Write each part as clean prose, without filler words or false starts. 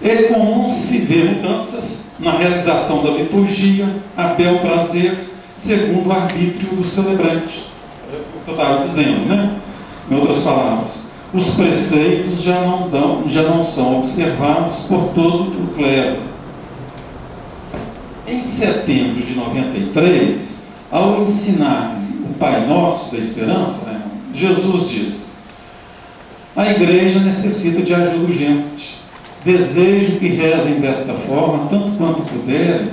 É comum se ver mudanças na realização da liturgia, a bel prazer, segundo o arbítrio do celebrante. É o que eu estava dizendo, né? Em outras palavras, os preceitos já não são observados por todo o clero. Em setembro de 93, ao ensinar o Pai Nosso da Esperança, né, Jesus diz: a igreja necessita de ajuda urgente. Desejo que rezem desta forma, tanto quanto puderem,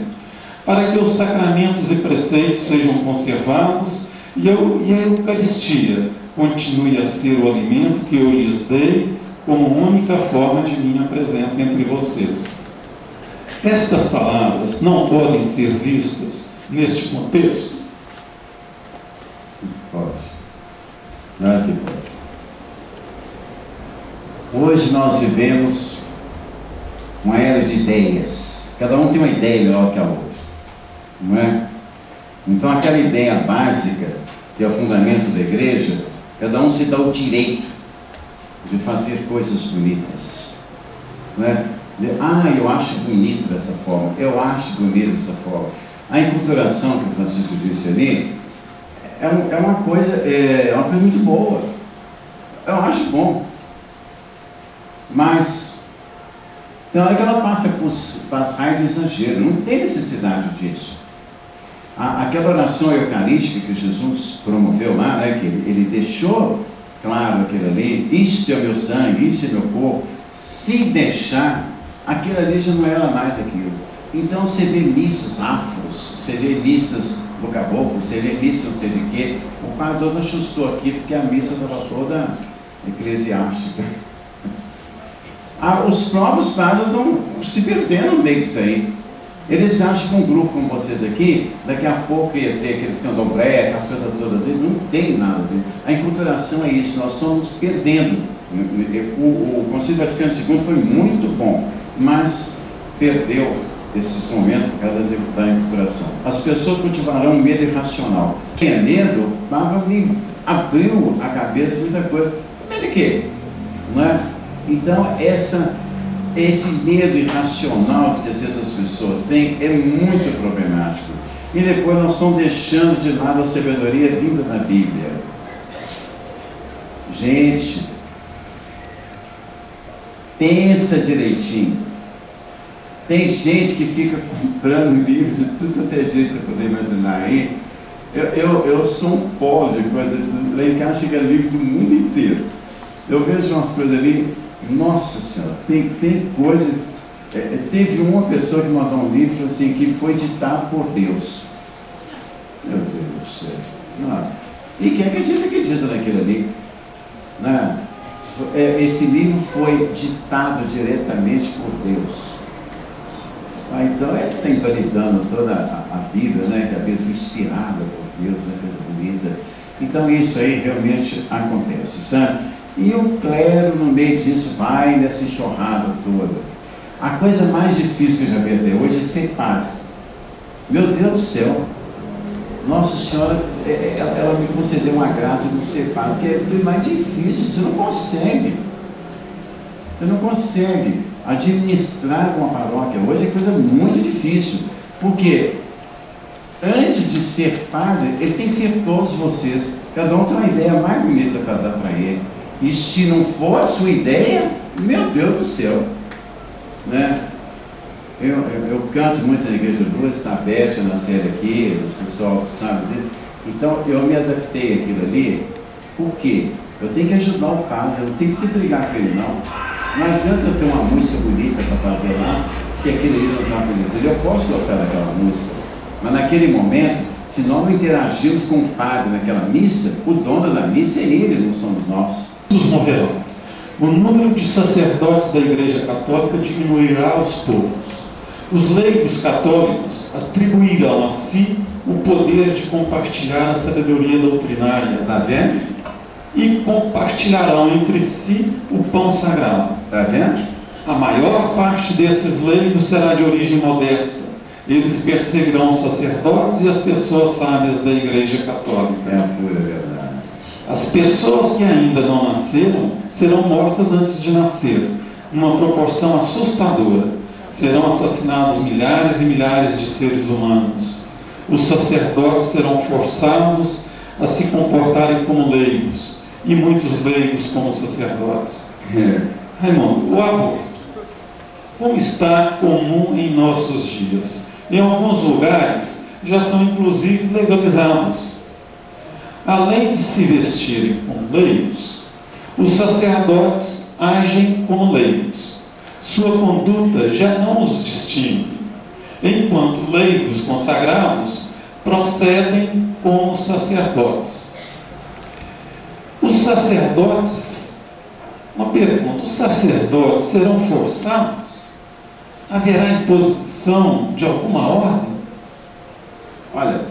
para que os sacramentos e preceitos sejam conservados e a Eucaristia continue a ser o alimento que eu lhes dei como única forma de minha presença entre vocês. Estas palavras não podem ser vistas neste contexto? Pode. Não é que pode. Hoje nós vivemos uma era de ideias. Cada um tem uma ideia melhor que a outra. Não é? Então aquela ideia básica, que é o fundamento da igreja, cada um se dá o direito de fazer coisas bonitas. Não é? Eu acho bonito dessa forma, eu acho bonito dessa forma. A enculturação que o Francisco disse ali é uma coisa muito boa. Eu acho bom. Mas tem hora que ela passa para as raias do exagero. Não tem necessidade disso. Aquela oração eucarística que Jesus promoveu lá, né, que ele deixou claro aquilo ali: isto é o meu sangue, isso é meu corpo. Se deixar, aquilo ali já não era mais daquilo. Então você vê missas afros, você vê missas do caboclo, você vê missa não sei de quê. O padre todo ajustou aqui porque a missa estava toda eclesiástica. Os próprios padres estão se perdendo no meio disso aí. Eles acham que um grupo como vocês aqui, daqui a pouco ia ter aqueles candomblé, aquelas coisas todas dele. Não tem nada dele. A enculturação é isso, nós estamos perdendo. O Concílio Vaticano II foi muito bom, mas perdeu esses momentos por causa da enculturação. As pessoas cultivarão medo irracional. Quem é medo, abriu a cabeça muita coisa. Medo de quê? Não é? Então, esse medo irracional que às vezes as pessoas têm é muito problemático. E depois nós estamos deixando de lado a sabedoria vinda da Bíblia. Gente, pensa direitinho. Tem gente que fica comprando livros de tudo quanto é jeito para poder imaginar aí. Eu sou um pó de coisa. Lá em casa chega livro do mundo inteiro. Eu vejo umas coisas ali. Nossa Senhora, tem coisa. Teve uma pessoa que mandou um livro assim, que foi ditado por Deus. Meu Deus do céu. Nossa. E quem acredita naquilo ali? Né? Esse livro foi ditado diretamente por Deus. Então ele está invalidando toda a Bíblia, né? Que a Bíblia foi inspirada por Deus, né? Coisa bonita. Então isso aí realmente acontece, sabe? E o clero, no meio disso, vai nessa enxurrada toda. A coisa mais difícil que eu já vi até hoje é ser padre. Meu Deus do céu. Nossa Senhora, ela me concedeu uma graça de ser padre, porque é tudo mais difícil, você não consegue. Você não consegue administrar uma paróquia hoje, é coisa muito difícil. Porque antes de ser padre, ele tem que ser todos vocês. Cada um tem uma ideia mais bonita para dar para ele. E se não for a sua ideia, meu Deus do céu, né? Eu canto muito na Igreja de Luz, está aberta na série aqui, o pessoal sabe disso. Então eu me adaptei àquilo ali. Por quê? Eu tenho que ajudar o padre, eu não tenho que se brigar com ele, não. Não adianta eu ter uma música bonita para fazer lá, se aquilo ali não está feliz. Eu posso gostar daquela música, mas naquele momento, se nós não interagirmos com o padre naquela missa, o dono da missa é ele, não somos nós. Todos morrerão. O número de sacerdotes da Igreja Católica diminuirá aos poucos. Os leigos católicos atribuirão a si o poder de compartilhar a sabedoria doutrinária. Está vendo? E compartilharão entre si o pão sagrado. Está vendo? A maior parte desses leigos será de origem modesta. Eles perseguirão os sacerdotes e as pessoas sábias da Igreja Católica. É a pura verdade. As pessoas que ainda não nasceram serão mortas antes de nascer. numa proporção assustadora. Serão assassinados milhares e milhares de seres humanos. Os sacerdotes serão forçados a se comportarem como leigos, e muitos leigos como sacerdotes. Raimundo, o aborto, como está comum em nossos dias? Em alguns lugares já são inclusive legalizados. Além de se vestirem como leigos, os sacerdotes agem como leigos. Sua conduta já não os distingue, enquanto leigos consagrados procedem como sacerdotes. Os sacerdotes, uma pergunta, os sacerdotes serão forçados? Haverá imposição de alguma ordem? Olha,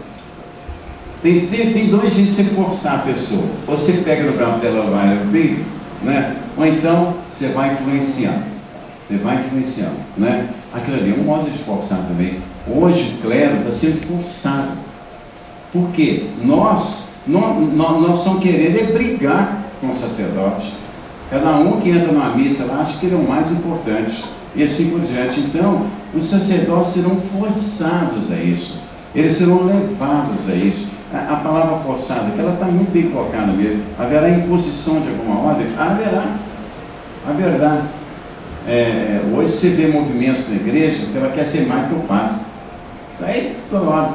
tem dois jeitos de você forçar a pessoa. Você pega no braço dela, vai abrir, né? Ou então você vai influenciando. Você vai influenciando, né? Aquilo ali é um modo de forçar também. Hoje o clero está sendo forçado. Por quê? Nós estamos querendo brigar com o sacerdote. Cada um que entra numa missa lá acha que ele é o mais importante. E assim por diante. Então, os sacerdotes serão forçados a isso. Eles serão levados a isso. A palavra forçada, que ela está muito bem colocada mesmo. Haverá imposição de alguma ordem? Haverá. Hoje você vê movimentos na igreja que ela quer ser mais que o padre. Aí toda hora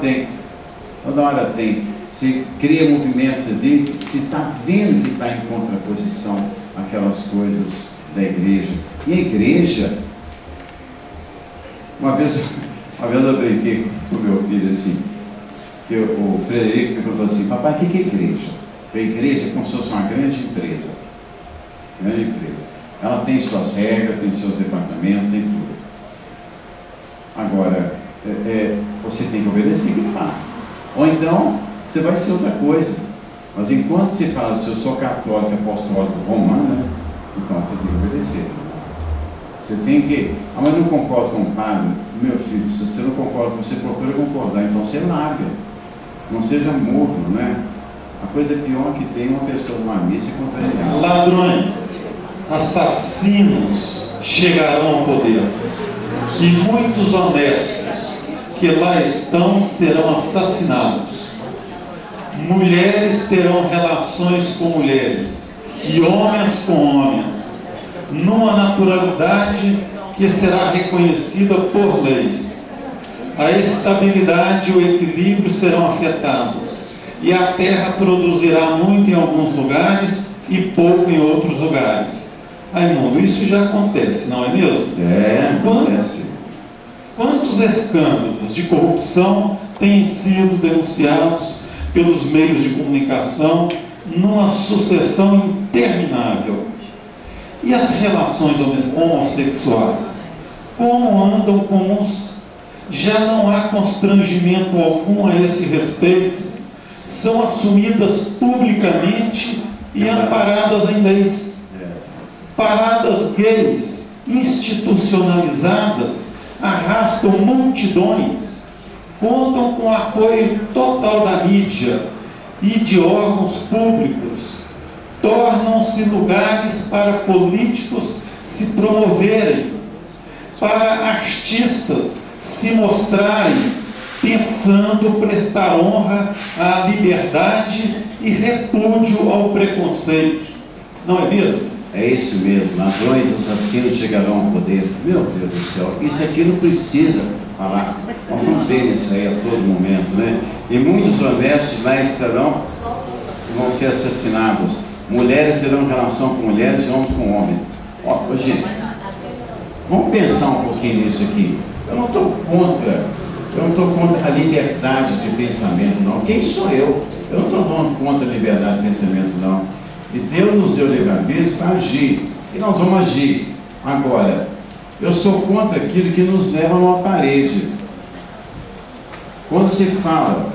tem. Você cria movimentos ali, você está vendo que está em contraposição aquelas coisas da igreja. E a igreja, uma vez eu brinquei com o meu filho assim, que o Frederico perguntou assim: papai, o que é igreja? A igreja é como se fosse uma grande empresa. Ela tem suas regras, tem seus departamentos, tem tudo. Agora, você tem que obedecer o que fala. Ou então, você vai ser outra coisa. Mas enquanto você fala assim, eu sou católico, apostólico, romano, então você tem que obedecer. Você tem que... mas eu não concordo com o padre. Meu filho, se você não concorda, você procura concordar, então você larga. Não seja morno, né? A coisa pior que tem uma pessoa numa missa é contrariar. Ladrões, assassinos chegarão ao poder, e muitos honestos que lá estão serão assassinados. Mulheres terão relações com mulheres e homens com homens, numa naturalidade que será reconhecida por leis. A estabilidade e o equilíbrio serão afetados, e a terra produzirá muito em alguns lugares e pouco em outros lugares. Raimundo, isso já acontece, não é mesmo? Acontece. Quantos escândalos de corrupção têm sido denunciados pelos meios de comunicação numa sucessão interminável? E as relações homossexuais? Como andam comuns? Já não há constrangimento algum a esse respeito? São assumidas publicamente e amparadas em leis. Paradas gays institucionalizadas arrastam multidões, contam com o apoio total da mídia e de órgãos públicos, tornam-se lugares para políticos se promoverem, para artistas se mostrarem, pensando prestar honra à liberdade e repúdio ao preconceito. Não é mesmo? É isso mesmo, ladrões e assassinos chegarão ao poder. Meu Deus do céu, isso aqui não precisa falar. Nós vamos ver isso aí a todo momento, né? E muitos honestos lá estarão, vão ser assassinados. Mulheres terão relação com mulheres e homens com homens. Gente, vamos pensar um pouquinho nisso aqui. Eu não estou contra a liberdade de pensamento, não. Quem sou eu? Eu não estou contra a liberdade de pensamento, não. E Deus nos deu livre-arbítrio para agir. E nós vamos agir. Agora, eu sou contra aquilo que nos leva a uma parede. Quando se fala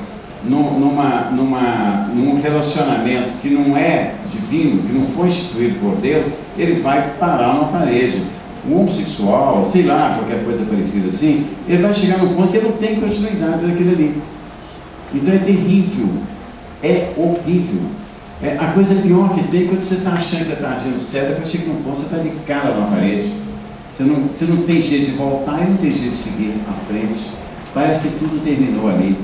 num relacionamento que não é divino, que não foi instituído por Deus, ele vai parar numa parede. O homossexual, sei lá, qualquer coisa parecida assim, ele vai chegar no ponto que ele não tem continuidade daquilo ali. Então é terrível. É horrível. A coisa pior que tem quando você está achando que você está agindo certo, é quando chega num ponto você está de cara na parede. Você não tem jeito de voltar e não tem jeito de seguir à frente. Parece que tudo terminou ali.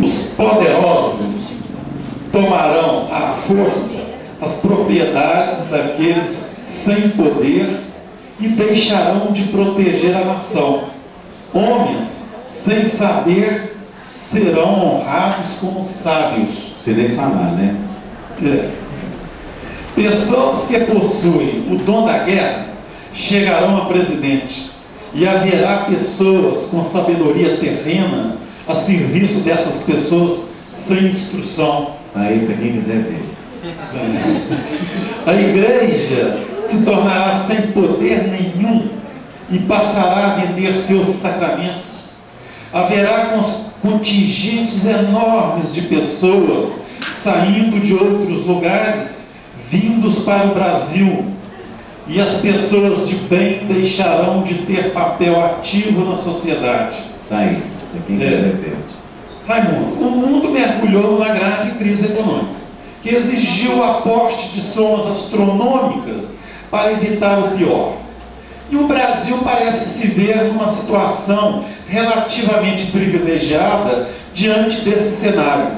Os poderosos tomarão à força as propriedades daqueles sem poder e deixarão de proteger a nação. Homens sem saber serão honrados como sábios. Você nem falar, né? Pessoas que possuem o dom da guerra chegarão a presidente, e haverá pessoas com sabedoria terrena a serviço dessas pessoas sem instrução. Aí, para quem quiser ver. A igreja se tornará sem poder nenhum e passará a vender seus sacramentos. Haverá contingentes enormes de pessoas saindo de outros lugares, vindos para o Brasil, e as pessoas de bem deixarão de ter papel ativo na sociedade. Está aí, para quem quiser ver. Raimundo, o mundo mergulhou numa grave crise econômica, que exigiu o aporte de somas astronômicas para evitar o pior. E o Brasil parece se ver numa situação relativamente privilegiada diante desse cenário,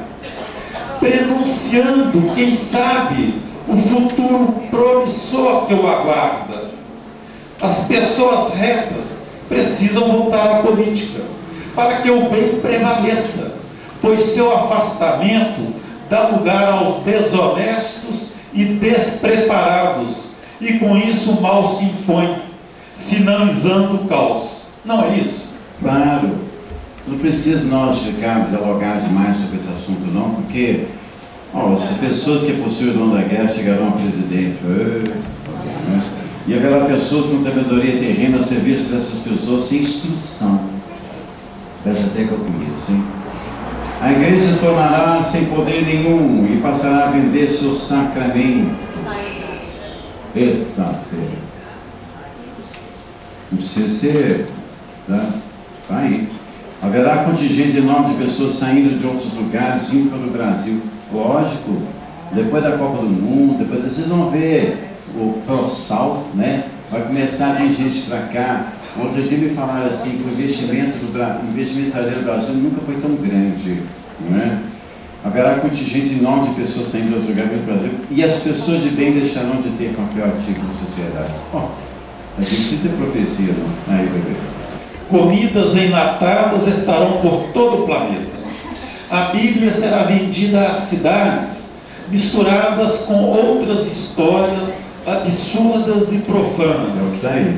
prenunciando, quem sabe, o futuro promissor que o aguarda. As pessoas retas precisam voltar à política, para que o bem prevaleça, pois seu afastamento dá lugar aos desonestos e despreparados, e com isso o mal se impõe, sinalizando o caos. Não é isso? Claro. Não precisa nós dialogar demais sobre esse assunto, não, porque as pessoas que possuem o dom da guerra chegarão a presidente. Né? E haverá pessoas com sabedoria terrena a serviço dessas pessoas sem instrução. Preste até que eu conheço, hein? A igreja se tornará sem poder nenhum e passará a vender seu sacramento. Eita, filho. Não precisa ser. Tá aí. Haverá contingente enorme de pessoas saindo de outros lugares, vindo para o Brasil. Lógico, depois da Copa do Mundo, depois vocês vão ver o ProSal, né? Vai começar a vir gente para cá. Outro dia me falaram assim que o investimento estrangeiro do Brasil nunca foi tão grande, não é? Haverá contingente enorme de pessoas saindo de outros lugares do Brasil e as pessoas de bem deixarão de ter papel ativo na sociedade. A gente precisa ter profecia, não? Aí, bebê. Comidas enlatadas estarão por todo o planeta. A Bíblia será vendida às cidades, misturadas com outras histórias absurdas e profanas. É o que está aí.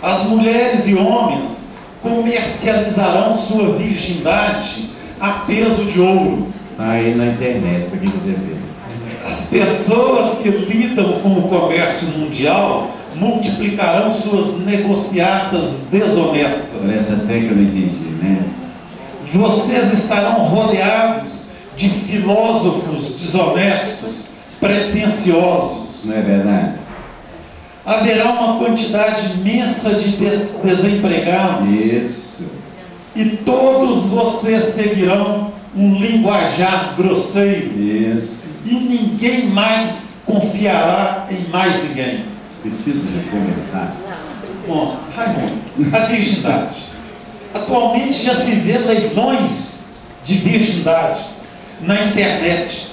As mulheres e homens comercializarão sua virgindade a peso de ouro. Está aí na internet, para quem quiser ver. As pessoas que lidam com o comércio mundial multiplicarão suas negociatas desonestas. Parece até que eu não entendi, né? Vocês estarão rodeados de filósofos desonestos, pretensiosos. Não é verdade? Haverá uma quantidade imensa de desempregados. Isso. E todos vocês seguirão um linguajar grosseiro. Isso. E ninguém mais confiará em mais ninguém. Precisa de comentar. Bom, Raimundo, a virgindade. Atualmente já se vê leilões de virgindade na internet.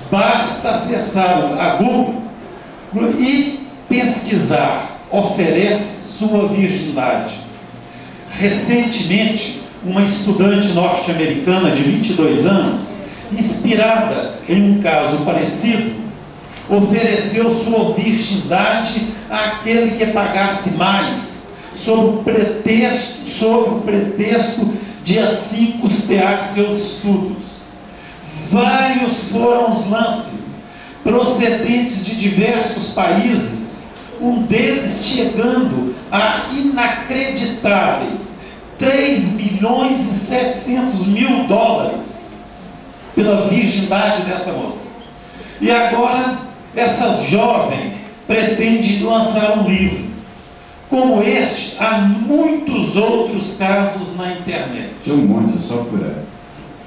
Basta acessar a Google e pesquisar. Oferece sua virgindade. Recentemente, uma estudante norte-americana de 22 anos, inspirada em um caso parecido, ofereceu sua virgindade àquele que pagasse mais, sob o pretexto de assim custear seus estudos. Vários foram os lances, procedentes de diversos países, um deles chegando a inacreditáveis $3.700.000 pela virgindade dessa moça. E agora essa jovem pretende lançar um livro. Como este, há muitos outros casos na internet. Tem um monte, só por aí.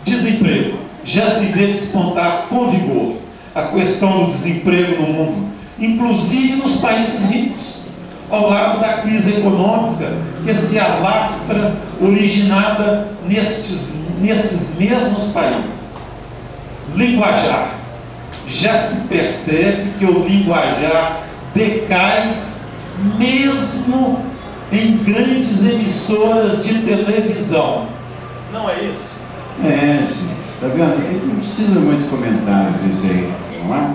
Desemprego. Já se vê despontar com vigor a questão do desemprego no mundo, inclusive nos países ricos. ao lado da crise econômica que se alastra, originada nesses mesmos países. Linguajar. Já se percebe que o linguajar decai mesmo em grandes emissoras de televisão. Não é isso? É, gente. Tá vendo? Não precisa muito comentário disso aí, não é?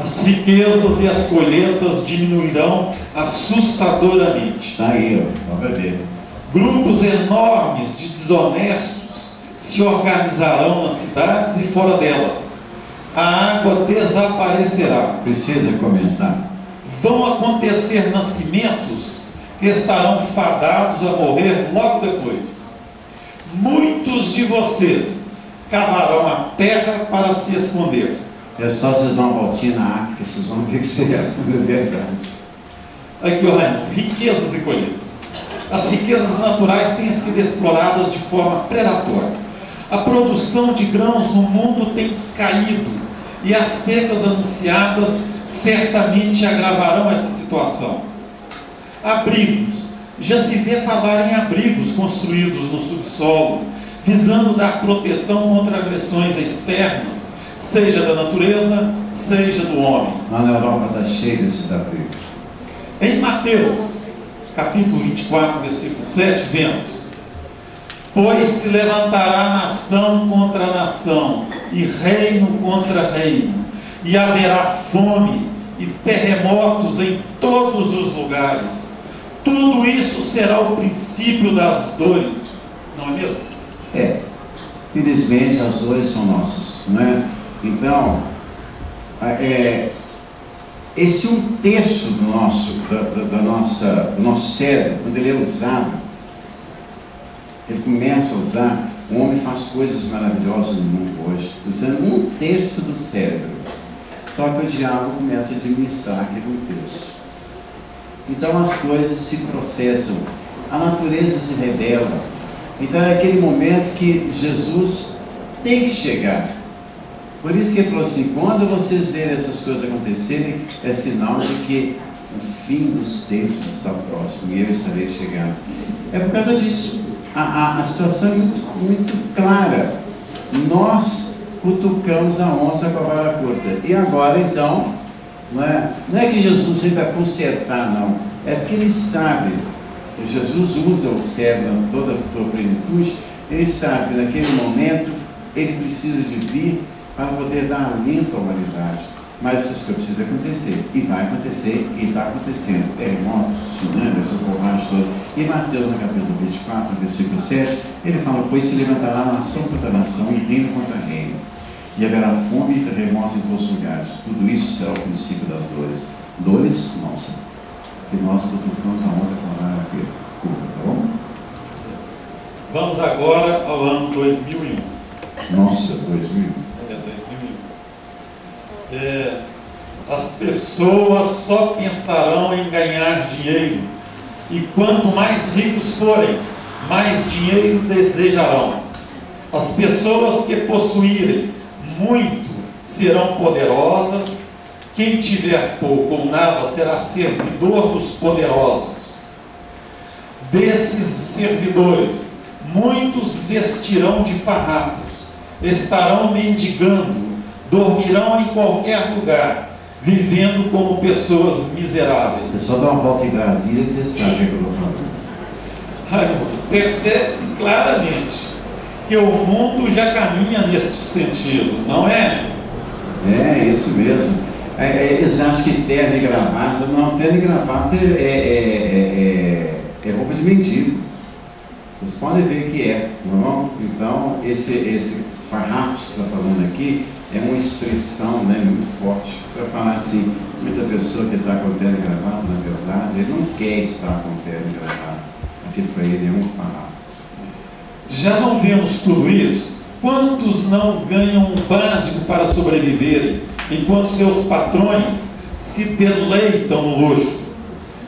As riquezas e as colheitas diminuirão assustadoramente. Está aí, ó, vai ver. Grupos enormes de desonestos se organizarão nas cidades e fora delas. A água desaparecerá. Precisa comentar. Vão acontecer nascimentos que estarão fadados a morrer logo depois. Muitos de vocês cavarão a terra para se esconder. É só vocês dar uma voltinha na África, vocês vão ver que você é verdade. Aqui, ó, Raimundo, riquezas e colheitas. As riquezas naturais têm sido exploradas de forma predatória. A produção de grãos no mundo tem caído e as secas anunciadas certamente agravarão essa situação. Abrigos. Já se vê falar em abrigos construídos no subsolo, visando dar proteção contra agressões externas, seja da natureza, seja do homem. Lá na Europa está cheio desses abrigos. Em Mateus, capítulo 24, versículo 7, vemos: pois se levantará nação contra nação, e reino contra reino, e haverá fome e terremotos em todos os lugares. Tudo isso será o princípio das dores, não é mesmo? É, felizmente as dores são nossas, não é? Então, esse 1/3 do nosso cérebro, quando ele é usado, ele começa a usar, o homem faz coisas maravilhosas no mundo hoje, usando 1/3 do cérebro. Só que o diabo começa a administrar aquele 1/3. Então as coisas se processam, a natureza se revela. Então é aquele momento que Jesus tem que chegar. Por isso que ele falou assim: quando vocês verem essas coisas acontecerem, é sinal de que o fim dos tempos está próximo e eu estarei chegando. É por causa disso. A situação é muito clara. Nós cutucamos a onça com a vara curta. E agora então, não é que Jesus vem para consertar, não. É porque ele sabe. Jesus usa o cérebro em toda a sua plenitude. Ele sabe que naquele momento ele precisa de vir para poder dar alento à humanidade. Mas essas coisas precisam acontecer. E vai acontecer, e está acontecendo. Terremotos, tsunami, essa porragem toda. E Mateus, no capítulo 24, versículo 7, ele fala: pois se levantará nação contra nação e reino contra reino. E haverá fome e terremotos em todos os lugares. Tudo isso será o princípio das dores. Dores, nossa. E nós cutucamos a onda com a vara curta, tá bom? Vamos agora ao ano 2001. Nossa, 2001. 2001. As pessoas só pensarão em ganhar dinheiro. E quanto mais ricos forem, mais dinheiro desejarão. As pessoas que possuírem muito serão poderosas. Quem tiver pouco ou nada será servidor dos poderosos. Desses servidores, muitos vestirão de farrapos, estarão mendigando, dormirão em qualquer lugar, vivendo como pessoas miseráveis. É só dar uma volta em Brasília que você sabe o que eu estou falando. Percebe-se claramente que o mundo já caminha nesse sentido, não é? É isso mesmo. Eles acham que terno e gravata, não, terno e gravata é roupa de mendigo. Vocês podem ver que é, não? Então, esse farrapo que você está falando aqui é uma expressão, né, muito forte. Para falar assim, muita pessoa que está com terno e gravata, na verdade, ele não quer estar com terno e gravata. Aquilo para ele é um farrapo. Já não vemos tudo isso? Quantos não ganham o básico para sobreviverem, enquanto seus patrões se deleitam no luxo?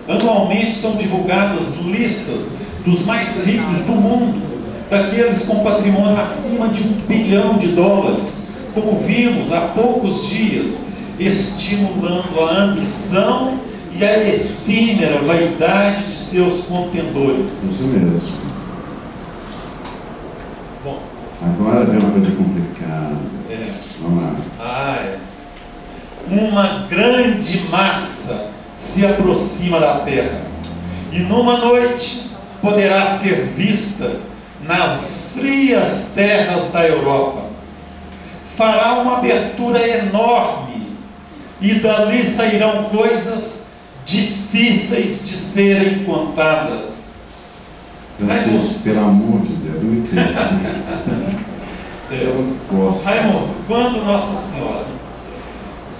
Anualmente são divulgadas listas dos mais ricos do mundo, daqueles com patrimônio acima de $1 bilhão, como vimos há poucos dias, estimulando a ambição e a efímera vaidade de seus contendores. Isso mesmo. Bom, agora vem uma coisa complicada. Vamos lá. Uma grande massa se aproxima da terra, e numa noite poderá ser vista nas frias terras da Europa. Fará uma abertura enorme, e dali sairão coisas difíceis de serem contadas. Francisco, pelo amor de Deus, não entendo. Eu gosto. Raimundo, quando Nossa Senhora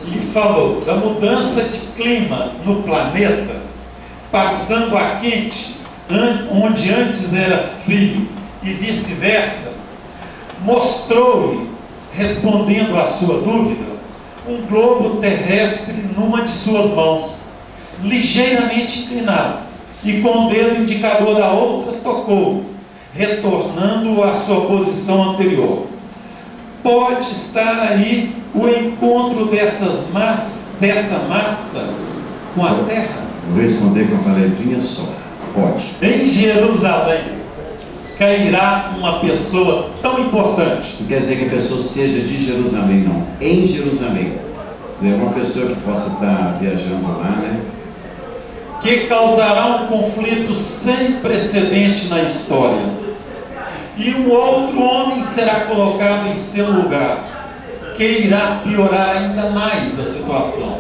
lhe falou da mudança de clima no planeta, passando a quente, onde antes era frio, e vice-versa, mostrou-lhe, respondendo à sua dúvida, um globo terrestre numa de suas mãos, ligeiramente inclinado, e com o dedo indicador da outra tocou, retornando à sua posição anterior. Pode estar aí o encontro dessa massa com a terra? Vou responder com uma palavrinha só. Pode. Em Jerusalém cairá uma pessoa tão importante. Não quer dizer que a pessoa seja de Jerusalém, não. Em Jerusalém. É uma pessoa que possa estar viajando lá, né? Que causará um conflito sem precedente na história. E um outro homem será colocado em seu lugar, que irá piorar ainda mais a situação.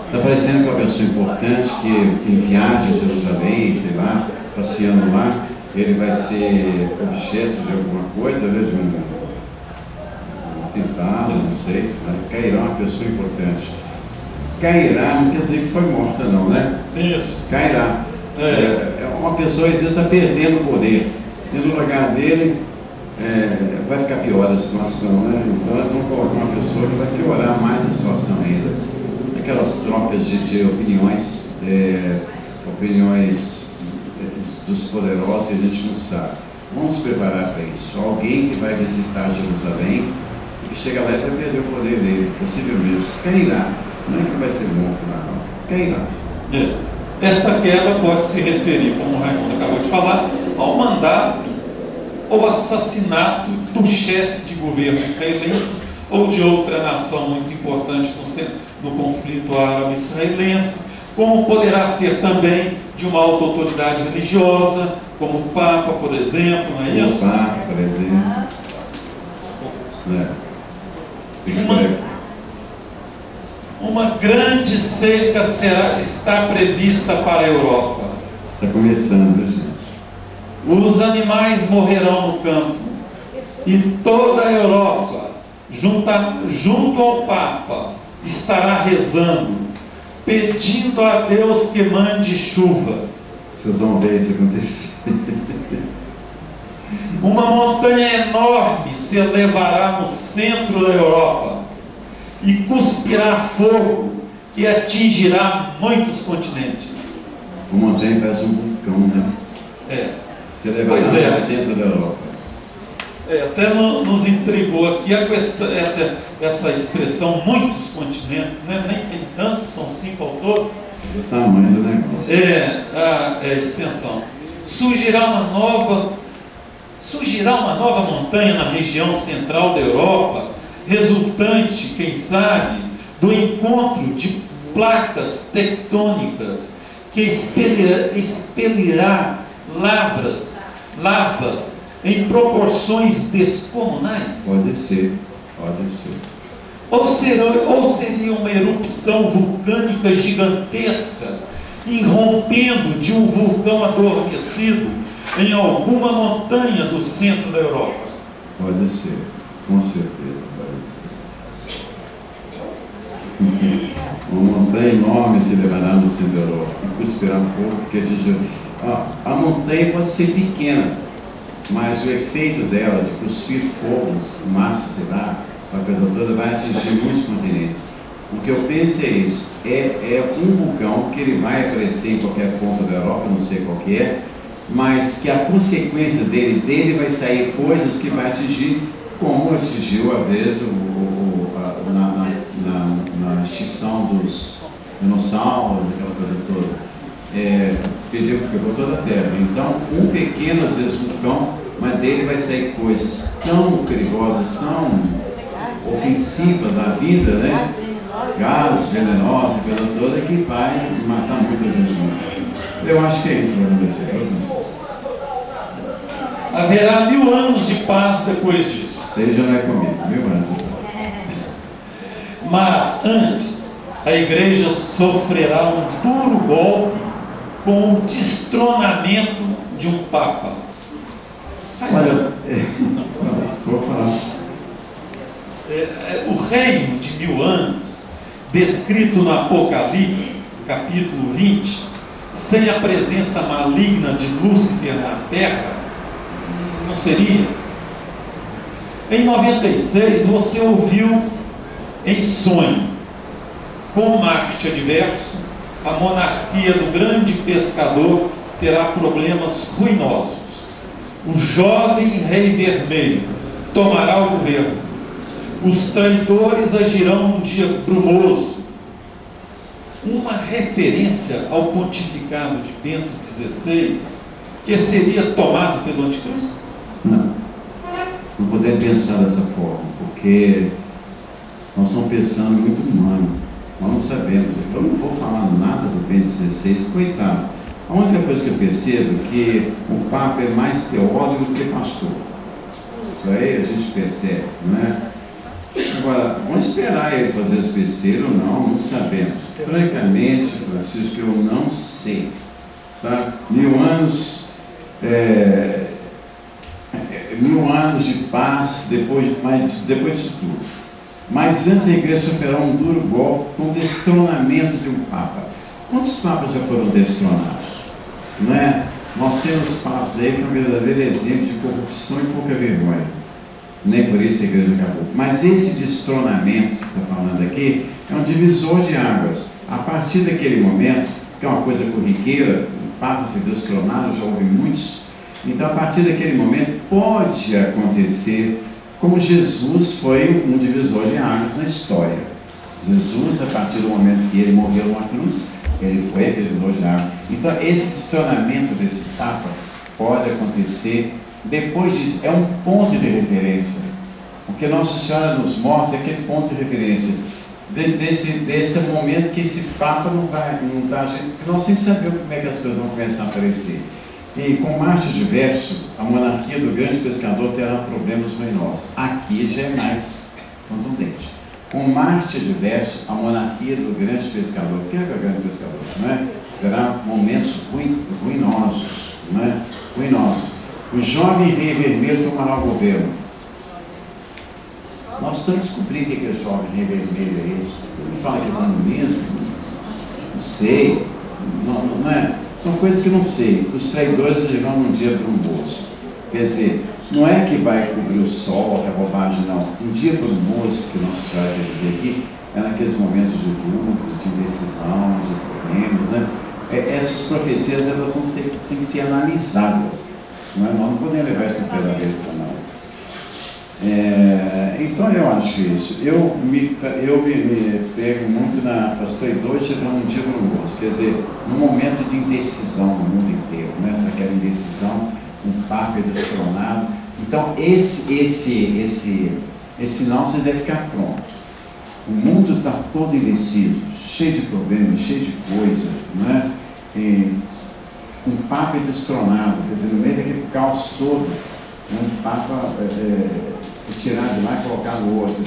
Está parecendo que é uma pessoa importante que em viagem a Jerusalém, sei lá, passeando lá, ele vai ser objeto de alguma coisa, né, de um atentado, não sei. Cairá uma pessoa importante. Cairá não quer dizer que foi morta, não, né? Isso. Cairá. É uma pessoa que está perdendo o poder. E no lugar dele vai ficar pior a situação, né? Então nós vamos colocar uma pessoa que vai piorar mais a situação ainda. Aquelas trocas de opiniões, dos poderosos que a gente não sabe. Vamos se preparar para isso. Alguém que vai visitar Jerusalém, que chega lá e vai perder o poder dele, possivelmente. Cairá. Não é que vai ser morto lá, não. Cairá. Esta queda pode se referir, como o Raimundo acabou de falar, ao mandato ou assassinato do chefe de governo israelense ou de outra nação muito importante no conflito árabe-israelense, como poderá ser também de uma alta autoridade religiosa, como o Papa, por exemplo, não é isso? O Papa, por exemplo. Uma grande seca está prevista para a Europa. Está começando, gente. Os animais morrerão no campo, e toda a Europa, junto ao Papa, estará rezando, pedindo a Deus que mande chuva. Vocês vão ver isso acontecer. Uma montanha enorme se elevará no centro da Europa e cuspirá fogo que atingirá muitos continentes. Uma montanha parece um vulcão, né? Se elevará no centro da Europa. Até nos intrigou aqui essa expressão, muitos continentes, né? Nem tem tantos, são 5 ao todo. O tamanho do negócio. A extensão. Surgirá uma nova montanha na região central da Europa, resultante, quem sabe, do encontro de placas tectônicas que expelirá lavas em proporções descomunais. Pode ser. Ou seria uma erupção vulcânica gigantesca, irrompendo de um vulcão adormecido em alguma montanha do centro da Europa? Pode ser, com certeza pode ser. Uma montanha enorme se levará no centro da Europa e cuspirá fogo, porque a montanha pode ser pequena, mas o efeito dela de cuspir fogo, massa, sei lá, a coisa toda vai atingir muitos continentes. O que eu penso é isso, é um vulcão que ele vai aparecer em qualquer ponto da Europa, não sei qual que é, mas que a consequência dele vai sair coisas que vai atingir, como atingiu a vez na extinção dinossauros, aquela coisa toda. Pediu por toda a terra. Então, um pequeno, às vezes um cão, mas dele vai sair coisas tão perigosas, tão ofensivas à vida, né? Gases venenosos, coisa toda, que vai matar muita gente. Eu acho que é isso que vai acontecer. Haverá 1000 anos de paz depois disso. Seja não é comigo, 1000 anos de paz. Mas antes, a igreja sofrerá um duro golpe com o destronamento de um Papa. Olha, vou falar. O reino de 1000 anos, descrito no Apocalipse, capítulo 20, sem a presença maligna de Lúcifer na terra, não seria? Em 96, você ouviu em sonho, com Marte adverso, a monarquia do grande pescador terá problemas ruinosos. O jovem rei vermelho tomará o governo. Os traidores agirão num dia brumoso. Uma referência ao pontificado de Bento XVI, que seria tomado pelo anticristo? Não podemos pensar dessa forma, porque nós estamos pensando muito humano. Nós não sabemos. Eu não vou falar nada do Bento XVI, coitado. A única coisa que eu percebo é que o Papa é mais teólogo do que pastor. Isso aí a gente percebe, não é? Agora, vamos esperar ele fazer as besteiras ou não sabemos. Francamente, Francisco, eu não sei. Sabe? 1000 anos, 1000 anos de paz depois disso tudo. Mas antes a igreja sofrerá um duro golpe com o destronamento de um Papa. Quantos papas já foram destronados? Não é? Nós temos papas aí que é um verdadeiro exemplo de corrupção e pouca vergonha. Nem por isso a igreja acabou. Mas esse destronamento que está falando aqui é um divisor de águas. A partir daquele momento, que é uma coisa corriqueira, papas se destronaram, já houve muitos. Então, a partir daquele momento, pode acontecer como Jesus foi um divisor de águas na história. Jesus, a partir do momento que ele morreu numa cruz, ele foi divisor de águas. Então, esse destronamento desse Papa pode acontecer. Depois disso, é um ponto de referência. O que Nossa Senhora nos mostra é aquele ponto de referência. Desse momento que esse Papa não está agindo, porque nós sempre sabemos como é que as coisas vão começar a aparecer. E com Marte adverso, a monarquia do grande pescador terá problemas ruinosos. Aqui já é mais contundente. Com Marte adverso, a monarquia do grande pescador, que é o grande pescador, não é? Terá momentos ruinosos, não é? Ruinosos. O jovem rei vermelho tomará o governo. Nós precisamos descobrir o que é o jovem rei vermelho é esse. Ele fala que é comunismo, não sei, não é? São coisas que não sei. Os traidores agirão num dia brumoso. Quer dizer, não é que vai cobrir o sol, que é bobagem, não. Um dia brumoso, que Nossa Senhora quer dizer aqui, é naqueles momentos de dúvida, de indecisão, de problemas, né? Essas profecias, elas têm que ser analisadas. Nós não podemos levar isso no pé da letra, não. Então eu acho isso. Eu me pego muito os traidores chegando num dia brumoso, quer dizer, num momento de indecisão no mundo inteiro, né? Aquela indecisão, um Papa destronado. Então esse sinal você deve ficar pronto. O mundo está todo indeciso, cheio de problemas, cheio de coisa, né? Um Papa destronado, quer dizer, no meio daquele caos todo, um Papa tirar de lá e colocar no outro.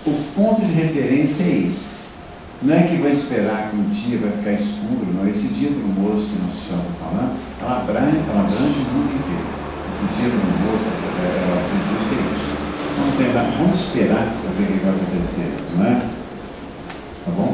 O ponto de referência é esse. Não é que vai esperar que um dia vai ficar escuro, não. Esse dia brumoso que Nossa Senhora está falando, ela abrange o mundo inteiro. Esse dia brumoso, ela diz isso. Vamos esperar para ver o que vai acontecer, não é? Tá bom?